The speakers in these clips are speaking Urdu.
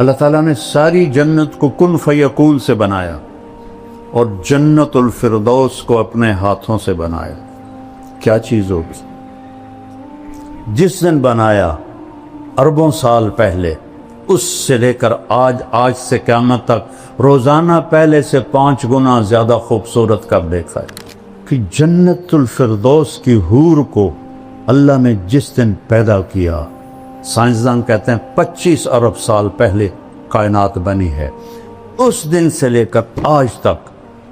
اللہ تعالیٰ نے ساری جنت کو کن فیکون سے بنایا اور جنت الفردوس کو اپنے ہاتھوں سے بنایا. کیا چیز ہوگی؟ جس دن بنایا اربوں سال پہلے، اس سے لے کر آج سے قیامت تک روزانہ پہلے سے 5 گنا زیادہ خوبصورت کر دیکھا ہے کہ جنت الفردوس کی حور کو اللہ نے جس دن پیدا کیا، سائنسدان کہتے ہیں 25 ارب سال پہلے کائنات بنی ہے، اس دن سے لے کر آج تک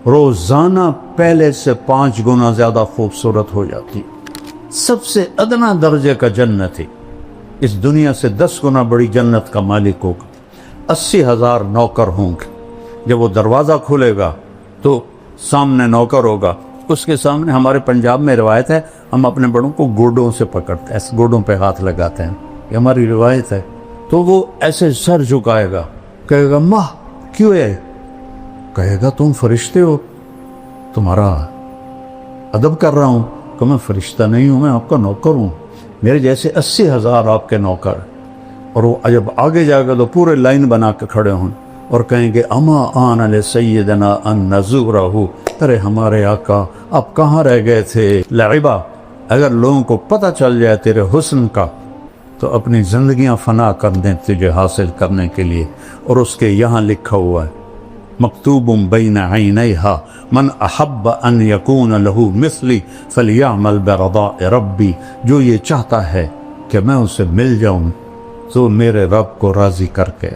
روزانہ پہلے سے 5 گنا زیادہ خوبصورت ہو جاتی. سب سے ادنا درجے کا جنت ہے، اس دنیا سے 10 گنا بڑی جنت کا مالک ہوگا. 80,000 نوکر ہوں گے. جب وہ دروازہ کھلے گا تو سامنے نوکر ہوگا، اس کے سامنے ہمارے پنجاب میں روایت ہے، ہم اپنے بڑوں کو گوڈوں سے پکڑتے ہیں، ایسے گوڈوں پہ ہاتھ لگاتے ہیں، یہ ہماری روایت ہے. تو وہ ایسے سر جھکائے گا، کہے گا ماں کیوں ہے؟ کہے گا تم فرشتے ہو، تمہارا ادب کر رہا ہوں. کہ میں فرشتہ نہیں ہوں، میں آپ کا نوکر ہوں، میرے جیسے 80,000 آپ کے نوکر. اور وہ جب آگے جائے گا تو پورے لائن بنا کے کھڑے ہوں اور کہیں گے اما آن علی سیدنا ان نزورہ، ارے ہمارے آقا آپ کہاں رہ گئے تھے؟ لعبہ. اگر لوگوں کو پتہ چل جائے تیرے حسن کا تو اپنی زندگیاں فنا کر دیں تجھے حاصل کرنے کے لیے. اور اس کے یہاں لکھا ہوا ہے مکتوب بین عینیہا من احب ان یکون لہ مثلی فلیعمل برضاء ربی، جو یہ چاہتا ہے کہ میں اسے مل جاؤں تو میرے رب کو راضی کر کے.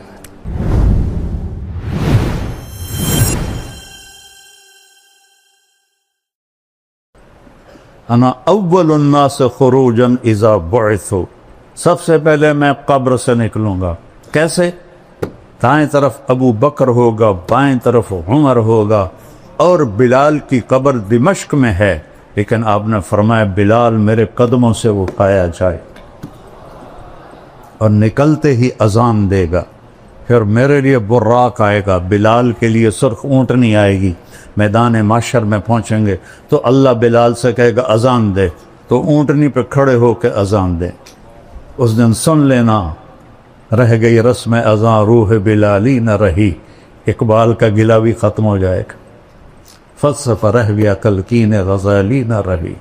انا اول الناس خروجا اذا بعثوا، سب سے پہلے میں قبر سے نکلوں گا. کیسے؟ دائیں طرف ابو بکر ہوگا، بائیں طرف عمر ہوگا، اور بلال کی قبر دمشق میں ہے، لیکن آپ نے فرمایا بلال میرے قدموں سے اٹھایا جائے. اور نکلتے ہی اذان دے گا. پھر میرے لیے براق آئے گا، بلال کے لیے سرخ اونٹنی آئے گی. میدان معشر میں پہنچیں گے تو اللہ بلال سے کہے گا اذان دے، تو اونٹنی پہ کھڑے ہو کے اذان دے. اس دن سن لینا، رہ گئی رسم اذان روح بلالی نہ رہی. اقبال کا گلہ بھی ختم ہو جائے گا. فلسفہ رہ گیا کلکین غزالی نہ رہی.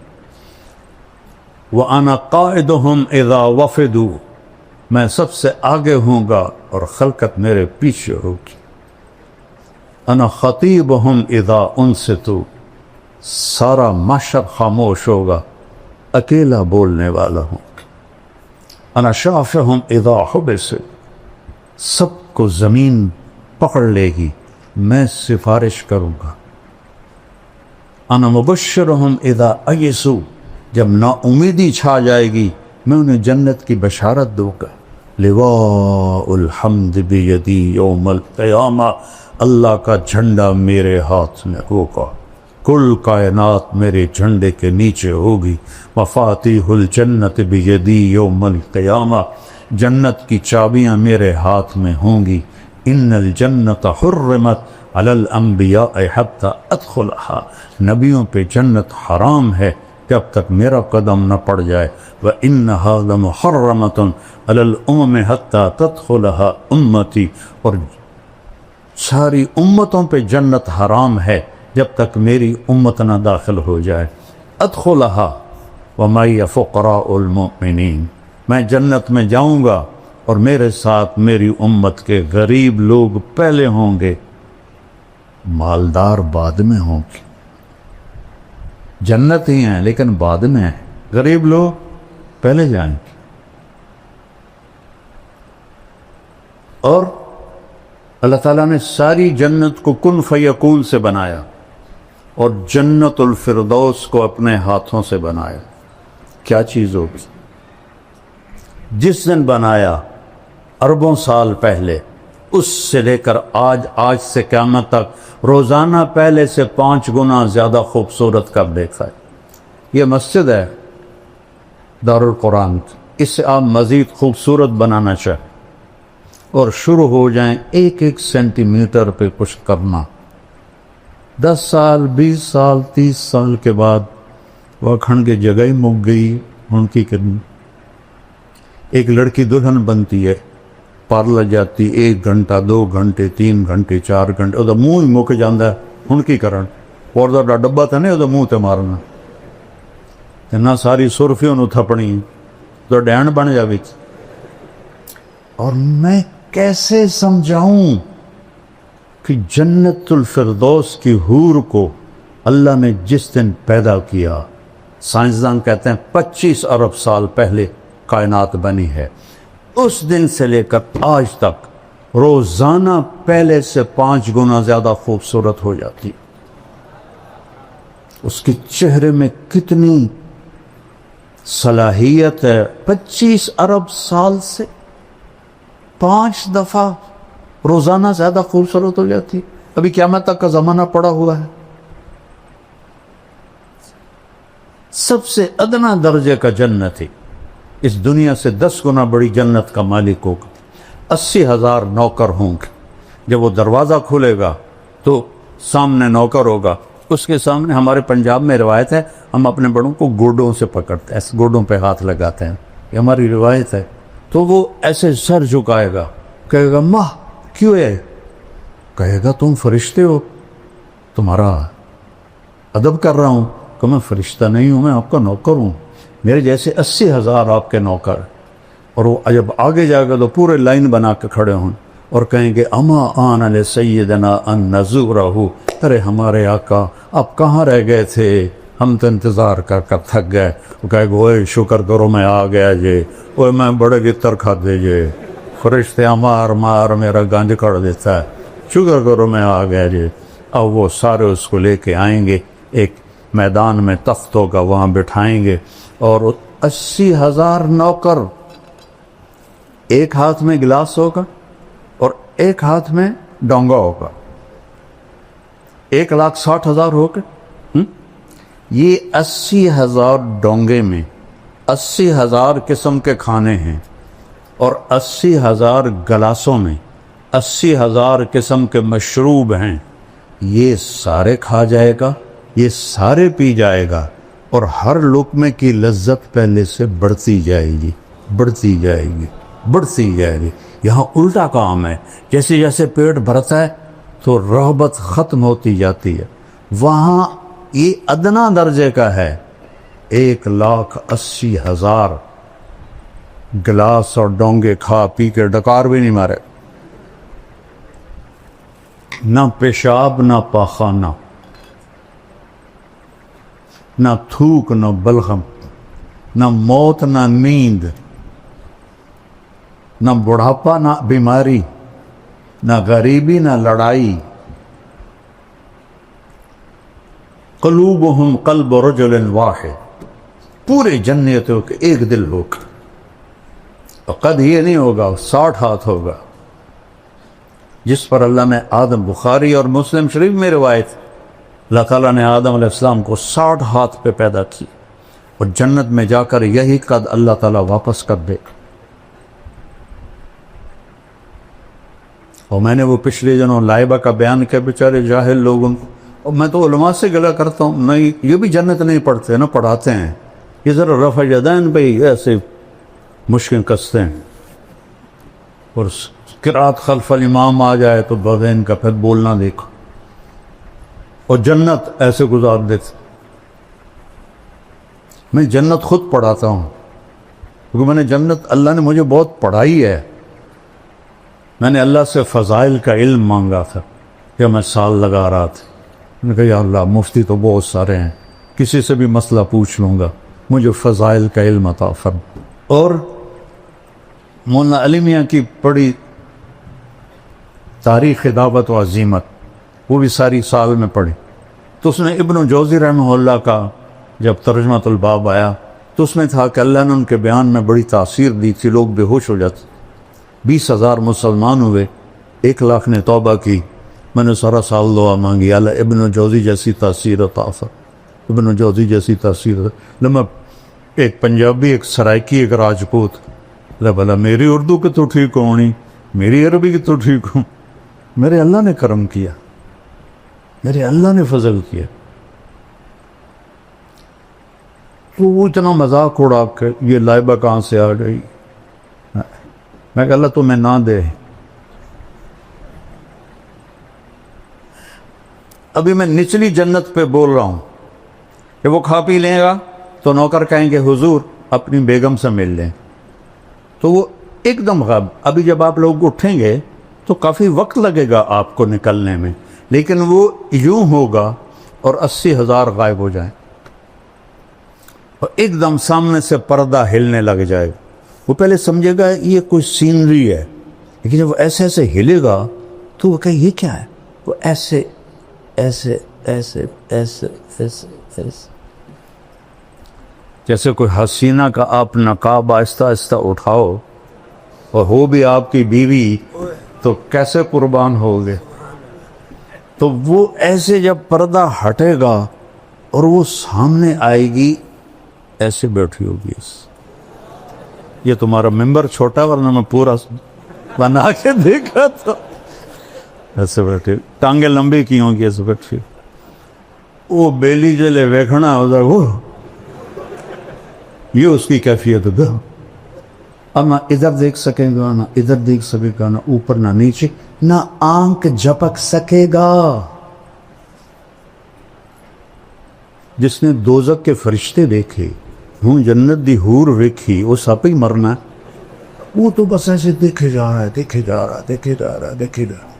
وَأَنَا قَائِدُهُمْ إِذَا وَفِدُوا، میں سب سے آگے ہوں گا اور خلقت میرے پیچھے ہوگی. انا خطیبہم اذا انصتوا، سارا معاشر خاموش ہوگا، اکیلا بولنے والا ہوں. انا شافہم اذا حبسوا، سب کو زمین پکڑ لے گی، میں سفارش کروں گا. انا مبشرہم اذا ایسوا، جب نا امیدی چھا جائے گی میں انہیں جنت کی بشارت دوں گا. لواء الحمد بیدی یوم القیامہ، اللہ کا جھنڈا میرے ہاتھ میں ہوگا، کل کائنات میرے جھنڈے کے نیچے ہوگی. مفاتیح الجنت بیدی یوم القیامہ، جنت کی چابیاں میرے ہاتھ میں ہوں گی. ان الجنت حرمت علی الانبیاء حتی ادخلہا، نبیوں پہ جنت حرام ہے جب تک میرا قدم نہ پڑ جائے. وَإِنَّهَا لَمُحَرَّمَةٌ عَلَى الْأُمَمِ حَتَّى تَدْخُلَهَا أُمَّتِي، اور ساری امتوں پہ جنت حرام ہے جب تک میری امت نہ داخل ہو جائے. ادخلها وَمَعِيَ فُقَرَاءُ الْمُؤْمِنِينَ، میں جنت میں جاؤں گا اور میرے ساتھ میری امت کے غریب لوگ پہلے ہوں گے، مالدار بعد میں ہوں گے. جنت ہی ہیں لیکن بعد میں ہیں، غریب لوگ پہلے جائیں گے. اور اللہ تعالیٰ نے ساری جنت کو کن فیکون سے بنایا اور جنت الفردوس کو اپنے ہاتھوں سے بنایا. کیا چیز ہوگی؟ جس دن بنایا اربوں سال پہلے، اس سے لے کر آج سے قیامت تک روزانہ پہلے سے 5 گنا زیادہ خوبصورت کر دیکھا ہے. یہ مسجد ہے دارالقرآن، اس سے آپ مزید خوبصورت بنانا چاہیں اور شروع ہو جائیں 1 سینٹی میٹر پہ کچھ کرنا. 10 سال 20 سال 30 سال کے بعد وہ کھڑ کے جگہ ہی مک گئی ان کی کرنی. ایک لڑکی دلہن بنتی ہے پارل جاتی 1 گھنٹہ 2 گھنٹے 3 گھنٹے 4 گھنٹے وہ منہ ہی مک جاندہ ہے. ہن کی کرن اور دا ڈبا تھا نہیں وہ منہ تے مارنا نہ ساری سرفی انہوں تھپنی تو ڈین بن جاوی. اور میں کیسے سمجھاؤں کہ جنت الفردوس کی حور کو اللہ نے جس دن پیدا کیا، سائنسدان کہتے ہیں 25 ارب سال پہلے کائنات بنی ہے، اس دن سے لے کر آج تک روزانہ پہلے سے 5 گنا زیادہ خوبصورت ہو جاتی. اس کے چہرے میں کتنی صلاحیت ہے. 25 ارب سال سے 5 دفعہ روزانہ زیادہ خوبصورت ہو جاتی. ابھی قیامت تک کا زمانہ پڑا ہوا ہے. سب سے ادنا درجے کا جنت ہے، اس دنیا سے 10 گنا بڑی جنت کا مالک ہوگا. 80,000 نوکر ہوں گے. جب وہ دروازہ کھولے گا تو سامنے نوکر ہوگا، اس کے سامنے ہمارے پنجاب میں روایت ہے ہم اپنے بڑوں کو گوڈوں سے پکڑتے ہیں، ایسے گوڈوں پہ ہاتھ لگاتے ہیں، یہ ہماری روایت ہے. تو وہ ایسے سر جھکائے گا، کہے گا ماں کیوں ہے؟ کہے گا تم فرشتے ہو، تمہارا ادب کر رہا ہوں. کہ میں فرشتہ نہیں ہوں، میں آپ کا نوکر ہوں، میرے جیسے 80,000 آپ کے نوکر. اور وہ جب آگے جائے گا تو پورے لائن بنا کے کھڑے ہوں اور کہیں گے اما آن علی سیدنا ان نزورہ، ارے ہمارے آقا آپ کہاں رہ گئے تھے، ہم تو انتظار کر کر تھک گئے. وہ کہے گا اوے شکر کرو میں آ گیا جے، اوے میں بڑے گتر کھا دے جے، فرشتے مار مار میرا گنج کر دیتا ہے، شکر کرو میں آ گیا جے. اب وہ سارے اس کو لے کے آئیں گے، ایک میدان میں تخت ہوگا وہاں بٹھائیں گے، اور 80,000 نوکر، ایک ہاتھ میں گلاس ہوگا اور ایک ہاتھ میں ڈونگا ہوگا، 1,60,000 ہو گئے. یہ 80,000 ڈونگے میں 80,000 قسم کے کھانے ہیں، اور 80,000 گلاسوں میں 80,000 قسم کے مشروب ہیں. یہ سارے کھا جائے گا، یہ سارے پی جائے گا، اور ہر لقمے کی لذت پہلے سے بڑھتی جائے گی، بڑھتی جائے گی، بڑھتی جائے گی. یہاں الٹا کام ہے، جیسے جیسے پیٹ بھرتا ہے تو رغبت ختم ہوتی جاتی ہے. وہاں یہ ادنا درجے کا ہے، 1,80,000 گلاس اور ڈونگے کھا پی کے ڈکار بھی نہیں مارے، نہ پیشاب نہ پاخانہ، نہ تھوک نہ بلغم، نہ موت نہ نیند، نہ بڑھاپا نہ بیماری، نہ غریبی نہ لڑائی. قلوبہم قلب رجل واحد، پورے جنتوں کے ایک دل ہوگا. قد یہ نہیں ہوگا 60 ہاتھ ہوگا، جس پر اللہ نے آدم، بخاری اور مسلم شریف میں روایت، اللہ تعالیٰ نے آدم علیہ السلام کو 60 ہاتھ پہ پیدا کی، اور جنت میں جا کر یہی قد اللہ تعالیٰ واپس کر دے. اور میں نے وہ پچھلے دنوں لائبہ کا بیان کیا، بیچارے جاہل لوگوں کو، اور میں تو علماء سے گلہ کرتا ہوں، نہیں یہ بھی جنت نہیں پڑھتے نہ پڑھاتے ہیں، یہ ذرا رفع یدین پہ ایسے مشکل کستے ہیں، اور قرات خلف الامام آ جائے تو بغین کا پھر بولنا دیکھو، اور جنت ایسے گزار دیتے. میں جنت خود پڑھاتا ہوں، کیونکہ میں نے جنت، اللہ نے مجھے بہت پڑھائی ہے. میں نے اللہ سے فضائل کا علم مانگا تھا کہ میں سال لگا رہا تھا، میں نے کہا یا اللہ مفتی تو بہت سارے ہیں، کسی سے بھی مسئلہ پوچھ لوں گا، مجھے فضائل کا علم عطا فرما. اور مولانا علی میاں کی پڑھی تاریخ دعوت و عزیمت، وہ بھی ساری سال میں پڑھی. تو اس نے ابن جوزی رحمہ اللہ کا جب ترجمۃ الباب آیا تو اس میں تھا کہ اللہ نے ان کے بیان میں بڑی تاثیر دی تھی، لوگ بے ہوش ہو جاتے. 20,000 مسلمان ہوئے، 1,00,000 نے توبہ کی. میں نے سارا سال دعا مانگی، اللہ ابن جوزی جیسی تاثیر عطا فرما، ابن جوزی جیسی تاثیر. لما ایک پنجابی، ایک سرائکی، ایک راجپوت، بھلا میری اردو کی تو ٹھیک ہونی، میری عربی کی تو ٹھیک ہوں. میرے اللہ نے کرم کیا، میرے اللہ نے فضل کیا. تو وہ اتنا مذاق اڑا کہ یہ لائبہ کہاں سے آ گئی. میں کہ اللہ تمہیں نہ دے. ابھی میں نچلی جنت پہ بول رہا ہوں کہ وہ کھا پی لے گا تو نوکر کہیں گے حضور اپنی بیگم سے مل لیں, تو وہ ایک دم غائب. ابھی جب آپ لوگ اٹھیں گے تو کافی وقت لگے گا آپ کو نکلنے میں, لیکن وہ یوں ہوگا اور 80,000 غائب ہو جائیں اور ایک دم سامنے سے پردہ ہلنے لگ جائے گا. وہ پہلے سمجھے گا یہ کوئی سینری ہے, لیکن جب وہ ایسے ایسے ہلے گا تو وہ کہے یہ کیا ہے, وہ ایسے ایسے ایسے ایسے ایسے ایسے جیسے کوئی حسینہ کا آپ نقاب آہستہ آہستہ اٹھاؤ اور ہو بھی آپ کی بیوی تو کیسے قربان ہوگے. تو وہ ایسے جب پردہ ہٹے گا اور وہ سامنے آئے گی ایسے بیٹھی ہوگی. یہ تمہارا ممبر چھوٹا ورنہ میں پورا بنا کے دیکھا تو ایسے بیٹھے, ٹانگیں لمبی کی ہوں گی ایسے بیٹھی. وہ بیلی جلے ویکھنا ہو جائے وہ یہ اس کی کیفیت ہے. اب نہ ادھر دیکھ سکے گا نہ ادھر دیکھ سکے گا, نہ اوپر نہ نیچے, نہ آنکھ جھپک سکے گا. جس نے دوزخ کے فرشتے دیکھے, ہوں جنت دی حور ویکھی, وہ سب ہی مرنا, وہ تو بس ایسے دیکھے جا رہا ہے دیکھے جا رہا ہے دیکھے جا رہا ہے دیکھے جا رہا ہے.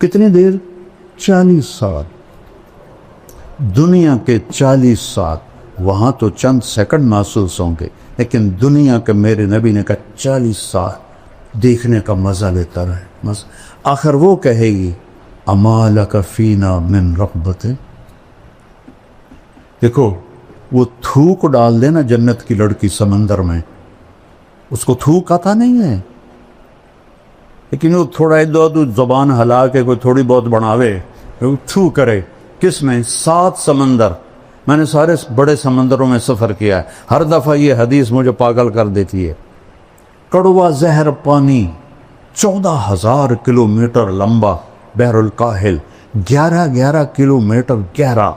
کتنی دیر؟ 40 سال. دنیا کے 40 سال. وہاں تو چند سیکنڈ محسوس ہوں گے, لیکن دنیا کے میرے نبی نے کہا 40 سال دیکھنے کا مزہ لیتا رہے. آخر وہ کہے گی اما لک فینا من رغبت. دیکھو وہ تھوک ڈال دے نا جنت کی لڑکی سمندر میں, اس کو تھوک آتا نہیں ہے, لیکن وہ تھوڑا ادھر زبان ہلا کے کوئی تھوڑی بہت بڑھاوے, تھو کرے. کس میں؟ 7 سمندر. میں نے سارے بڑے سمندروں میں سفر کیا ہے, ہر دفعہ یہ حدیث مجھے پاگل کر دیتی ہے. کڑوا زہر پانی 14,000 کلومیٹر لمبا بحر الکاہل, 11 کلومیٹر گہرا,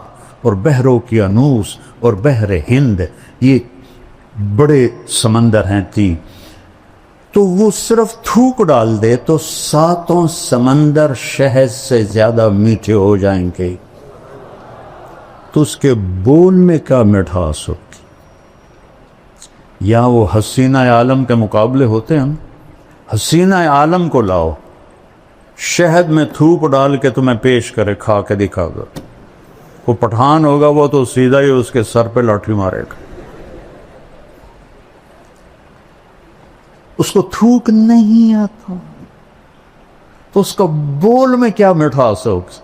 اور بحر اوقیانوس اور بحر ہند, یہ بڑے سمندر ہیں 3. تو وہ صرف تھوک ڈال دے تو 7 سمندر شہد سے زیادہ میٹھے ہو جائیں گے. تو اس کے بول میں کیا مٹھاس ہوگی. یا وہ حسینہ عالم کے مقابلے ہوتے ہیں. حسینہ عالم کو لاؤ, شہد میں تھوک ڈال کے تمہیں پیش کرے, کھا کے دکھا گا. وہ پٹھان ہوگا وہ تو سیدھا ہی اس کے سر پہ لاٹھی مارے گا. اس کو تھوک نہیں آتا تو اس کا بول میں کیا مٹھاس ہوگی.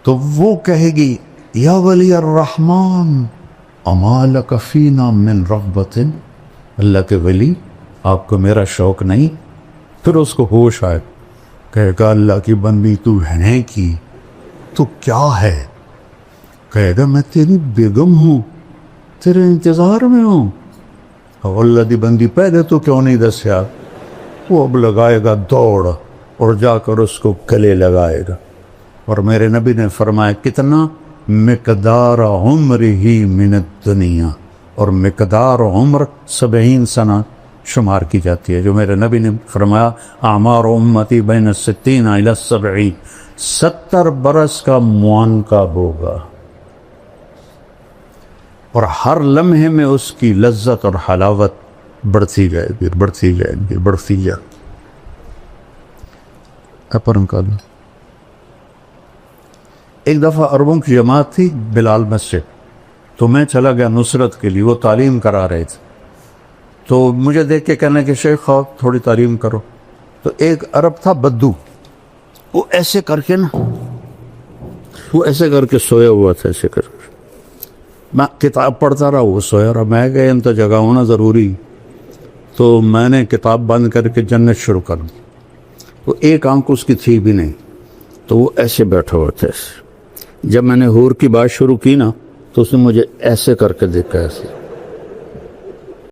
تو وہ کہے گی یا ولی الرحمن اما لک فینا من رغبت. اللہ کے ولی آپ کو میرا شوق نہیں. پھر اس کو ہوش آئے, کہے گا اللہ کی بندی تو ہے کی, تو کیا ہے؟ کہے گا میں تیری بیگم ہوں, تیرے انتظار میں ہوں. اللہ دی بندی پہلے تو کیوں نہیں دسیا؟ وہ اب لگائے گا دوڑ اور جا کر اس کو گلے لگائے گا. اور میرے نبی نے فرمایا کتنا؟ مقدار عمر ہی من الدنیا, اور مقدار عمر 70 سنہ شمار کی جاتی ہے. جو میرے نبی نے فرمایا اعمار امتی بین 60 الی 70, 70 برس کا معانقہ ہوگا, اور ہر لمحے میں اس کی لذت اور حلاوت بڑھتی جائے گی بڑھتی جائے گی بڑھتی جائے گی. ایک دفعہ عربوں کی جماعت تھی بلال مسجد, تو میں چلا گیا نصرت کے لیے. وہ تعلیم کرا رہے تھے, تو مجھے دیکھ کے کہنے کہ شیخ آپ تھوڑی تعلیم کرو. تو ایک عرب تھا بدو, وہ ایسے کر کے نا, وہ ایسے کر کے سویا ہوا تھا, ایسے کر کے. میں کتاب پڑھتا رہا, وہ سویا رہا. میں کہ ان تو جگہ ہونا ضروری, تو میں نے کتاب بند کر کے جنت شروع کر دی. تو ایک آنکھ اس کی تھی بھی نہیں, تو وہ ایسے بیٹھا ہوا تھا. جب میں نے حور کی بات شروع کی نا, تو اس نے مجھے ایسے کر کے دیکھا, ایسے